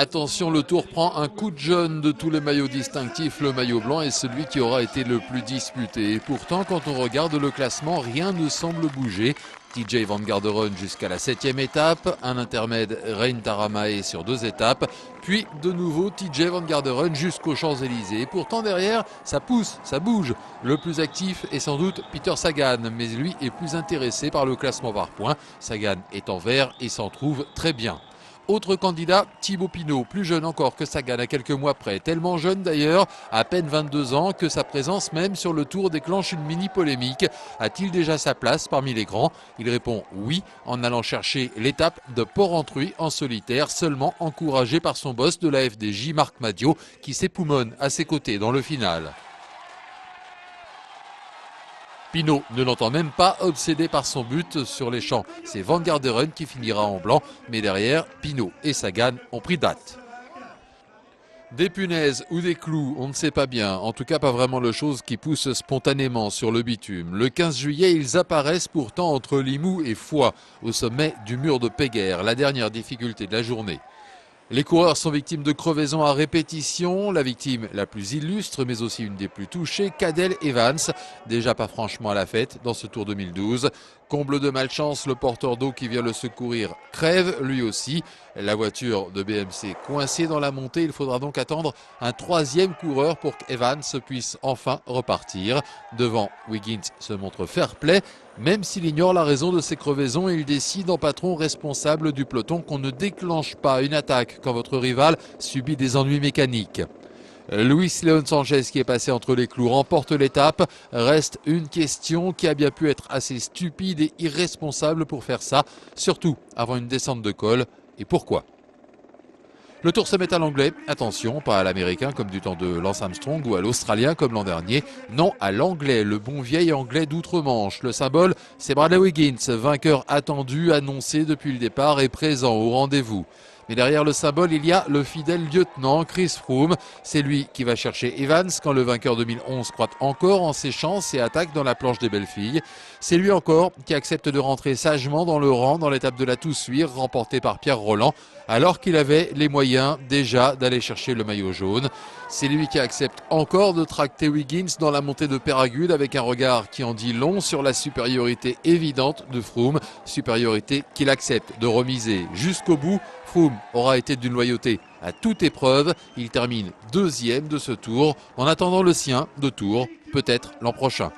Attention, le Tour prend un coup de jeune de tous les maillots distinctifs. Le maillot blanc est celui qui aura été le plus disputé. Et pourtant, quand on regarde le classement, rien ne semble bouger. TJ Van Garderen jusqu'à la 7e étape, un intermède Rein Taramae sur 2 étapes, puis de nouveau TJ Van Garderen jusqu'aux Champs-Élysées. Pourtant derrière, ça pousse, ça bouge. Le plus actif est sans doute Peter Sagan, mais lui est plus intéressé par le classement par points. Sagan est en vert et s'en trouve très bien. Autre candidat, Thibaut Pinot, plus jeune encore que Sagan à quelques mois près. Tellement jeune d'ailleurs, à peine 22 ans, que sa présence même sur le Tour déclenche une mini-polémique. A-t-il déjà sa place parmi les grands? Il répond oui, en allant chercher l'étape de Porrentruy en solitaire, seulement encouragé par son boss de la FDJ, Marc Madiot, qui s'époumonne à ses côtés dans le final. Pinot ne l'entend même pas, obsédé par son but sur les champs. C'est Van Garderen qui finira en blanc, mais derrière, Pinot et Sagan ont pris date. Des punaises ou des clous, on ne sait pas bien. En tout cas, pas vraiment le chose qui pousse spontanément sur le bitume. Le 15 juillet, ils apparaissent pourtant entre Limoux et Foix, au sommet du mur de Péguerre, la dernière difficulté de la journée. Les coureurs sont victimes de crevaisons à répétition. La victime la plus illustre, mais aussi une des plus touchées, Cadel Evans, déjà pas franchement à la fête dans ce Tour 2012. Comble de malchance, le porteur d'eau qui vient le secourir crève lui aussi. La voiture de BMC coincée dans la montée, il faudra donc attendre un 3e coureur pour qu'Evans puisse enfin repartir. Devant, Wiggins se montre fair-play. Même s'il ignore la raison de ces crevaisons, il décide en patron responsable du peloton qu'on ne déclenche pas une attaque quand votre rival subit des ennuis mécaniques. Luis León Sanchez, qui est passé entre les clous, remporte l'étape. Reste une question: qui a bien pu être assez stupide et irresponsable pour faire ça, surtout avant une descente de col, et pourquoi? Le Tour se met à l'anglais, attention, pas à l'américain comme du temps de Lance Armstrong ou à l'australien comme l'an dernier, non, à l'anglais, le bon vieil anglais d'outre-Manche. Le symbole, c'est Bradley Wiggins, vainqueur attendu, annoncé depuis le départ et présent au rendez-vous. Mais derrière le symbole, il y a le fidèle lieutenant Chris Froome. C'est lui qui va chercher Evans quand le vainqueur 2011 croit encore en ses chances et attaque dans la planche des belles filles. C'est lui encore qui accepte de rentrer sagement dans le rang dans l'étape de la Toussuire remportée par Pierre Rolland, alors qu'il avait les moyens déjà d'aller chercher le maillot jaune. C'est lui qui accepte encore de tracter Wiggins dans la montée de Peyragudes avec un regard qui en dit long sur la supériorité évidente de Froome, supériorité qu'il accepte de remiser jusqu'au bout. Froome aura été d'une loyauté à toute épreuve. Il termine 2e de ce Tour en attendant le sien de Tours, peut-être l'an prochain.